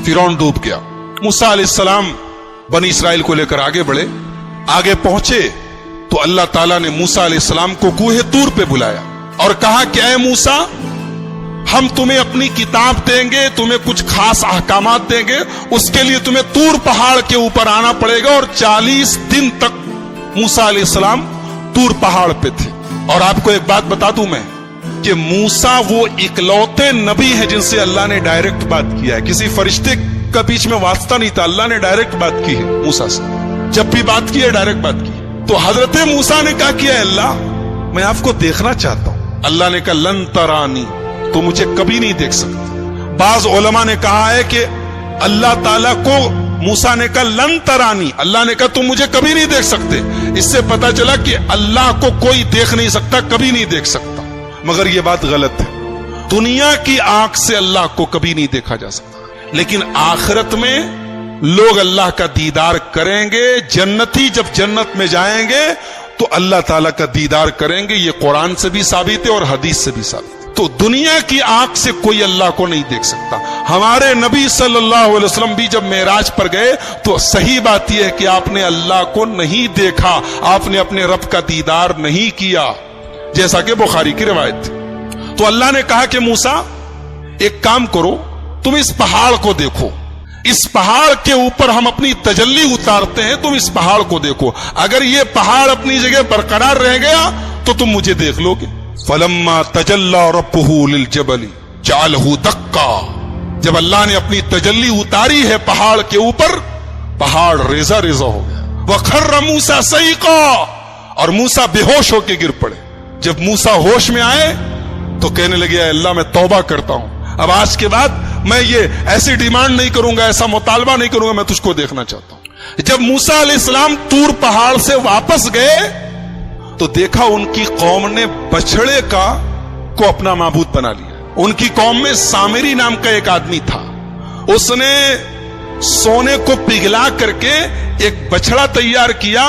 फिरौन डूब गया। मूसा अलैहिस्सलाम बनी इसराइल को लेकर आगे बढ़े। आगे पहुंचे तो अल्लाह ताला ने मूसा अलैहिस्सलाम को कूहे तूर पे बुलाया और कहा कि ऐ मूसा, हम तुम्हें अपनी किताब देंगे, तुम्हें कुछ खास अहकामात देंगे, उसके लिए तुम्हें तूर पहाड़ के ऊपर आना पड़ेगा। और 40 दिन तक मूसा अलैहिस्सलाम तूर पहाड़ पे थे। और आपको एक बात बता दूं मैं कि मूसा वो इकलौते नबी हैं जिनसे अल्लाह ने डायरेक्ट बात किया है। किसी फरिश्ते का बीच में वास्ता नहीं था, अल्लाह ने डायरेक्ट बात की है मूसा से। जब भी बात की है डायरेक्ट बात की। तो हजरत मूसा ने कहा कि अल्लाह, मैं आपको देखना चाहता हूं। अल्लाह ने कहा लन तरानी, तो मुझे कभी नहीं देख सकते। बाज उलमा ने कहा है कि अल्लाह ताला को मूसा ने कहा लन तरानी, अल्लाह ने कहा तुम मुझे कभी नहीं देख सकते। इससे पता चला कि अल्लाह को कोई देख नहीं सकता, कभी नहीं देख सकता। मगर यह बात गलत है। दुनिया की आंख से अल्लाह को कभी नहीं देखा जा सकता, लेकिन आखिरत में लोग अल्लाह का दीदार करेंगे। जन्नती जब जन्नत में जाएंगे तो अल्लाह ताला का दीदार करेंगे। ये कुरान से भी साबित है और हदीस से भी साबित है। तो दुनिया की आंख से कोई अल्लाह को नहीं देख सकता। हमारे नबी सल्लल्लाहु अलैहि वसल्लम भी जब मेराज पर गए तो सही बात यह है कि आपने अल्लाह को नहीं देखा, आपने अपने रब का दीदार नहीं किया, जैसा कि बुखारी की रिवायत थी। तो अल्लाह ने कहा कि मूसा, एक काम करो, तुम इस पहाड़ को देखो, इस पहाड़ के ऊपर हम अपनी तजल्ली उतारते हैं, तुम इस पहाड़ को देखो। अगर ये पहाड़ अपनी जगह बरकरार रह गया तो तुम मुझे देख लोगे। फलम्मा तजल्ला रब्बुहु लिलजबली जअलहु दक्का, जब अल्लाह ने अपनी तजल्ली उतारी है पहाड़ के ऊपर, पहाड़ रेजा रेजा हो गया। वखर्र मूसा सईका, और मूसा बेहोश होकर गिर पड़े। जब मूसा होश में आए तो कहने लगे अल्लाह, मैं तौबा करता हूं, अब आज के बाद मैं ये ऐसी डिमांड नहीं करूंगा, ऐसा मुतालबा नहीं करूंगा, मैं तुझको देखना चाहता हूं। जब मूसा अलैहिस्सलाम तूर पहाड़ से वापस गए तो देखा उनकी कौम ने बछड़े को अपना माबूद बना लिया। उनकी कौम में सामिरी नाम का एक आदमी था, उसने सोने को पिघला करके एक बछड़ा तैयार किया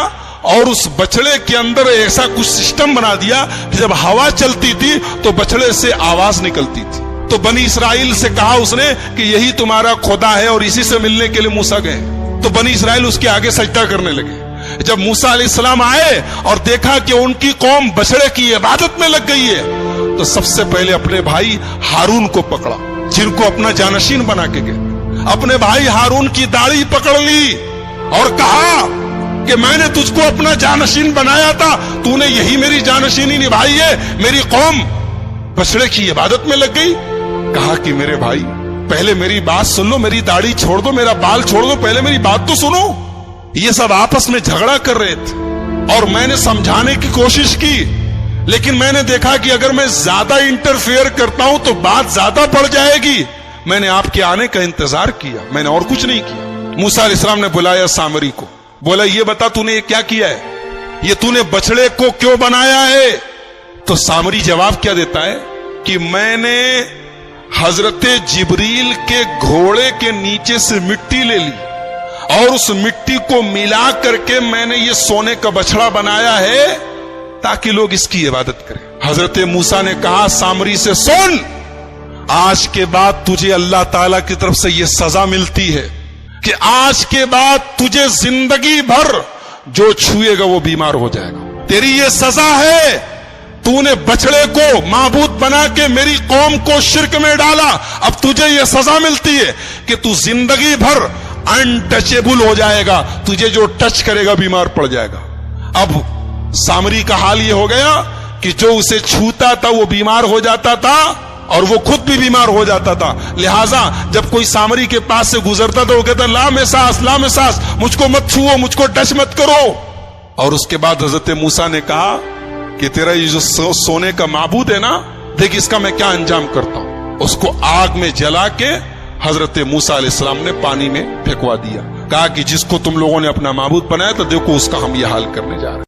और उस बछड़े के अंदर ऐसा कुछ सिस्टम बना दिया कि जब हवा चलती थी तो बछड़े से आवाज निकलती थी। तो बनी इसराइल से कहा उसने कि यही तुम्हारा खुदा है, और इसी से मिलने के लिए मूसा गए। तो बनी इसराइल उसके आगे सजदा करने लगे। जब मूसा अलैहिस्सलाम आए और देखा कि उनकी कौम बछड़े की इबादत में लग गई है, तो सबसे पहले अपने भाई हारून को पकड़ा, जिनको अपना जानशीन बना के गए। अपने भाई हारून की दाढ़ी पकड़ ली और कहा कि मैंने तुझको अपना जानशीन बनाया था, तूने यही मेरी जानशीनी निभाई है, मेरी कौम बछड़े की इबादत में लग गई। कहा कि मेरे भाई, पहले मेरी बात सुन लो, मेरी दाढ़ी छोड़ दो, मेरा बाल छोड़ दो, पहले मेरी बात तो सुनो। ये सब आपस में झगड़ा कर रहे थे और मैंने समझाने की कोशिश की, लेकिन मैंने देखा कि अगर मैं ज्यादा इंटरफेयर करता हूं तो बात ज्यादा बढ़ जाएगी। मैंने आपके आने का इंतजार किया, मैंने और कुछ नहीं किया। मूसा अलैहिस्सलाम ने बुलाया सामरी को, बोला ये बता तूने ये क्या किया है, ये तूने बछड़े को क्यों बनाया है? तो सामरी जवाब क्या देता है कि मैंने हजरत जिब्रील के घोड़े के नीचे से मिट्टी ले ली और उस मिट्टी को मिला करके मैंने ये सोने का बछड़ा बनाया है ताकि लोग इसकी इबादत करें। हजरत मूसा ने कहा सामरी से, सुन, आज के बाद तुझे अल्लाह ताला की तरफ से ये सजा मिलती है कि आज के बाद तुझे जिंदगी भर जो छुएगा वो बीमार हो जाएगा। तेरी ये सजा है, तूने बछड़े को माबूद बना के मेरी कौम को शिर्क में डाला। अब तुझे ये सजा मिलती है कि तू जिंदगी भर अनटचेबल हो जाएगा, तुझे जो टच करेगा बीमार पड़ जाएगा। अब सामरी का हाल ये हो गया कि जो उसे छूता था वो बीमार हो जाता था और वो खुद भी बीमार हो जाता था। लिहाजा जब कोई सामरी के पास से गुजरता था वो कहता ला में सांस, मुझको मत छुओ, मुझको टच मत करो। और उसके बाद हजरत मूसा ने कहा कि तेरा ये जो सोने का माबूद है ना, देख इसका मैं क्या अंजाम करता हूं। उसको आग में जला के हजरत मूसा अलैहिस्सलाम ने पानी में फेंकवा दिया। कहा कि जिसको तुम लोगों ने अपना माबूद बनाया तो देखो उसका हम ये हाल करने जा रहे हैं।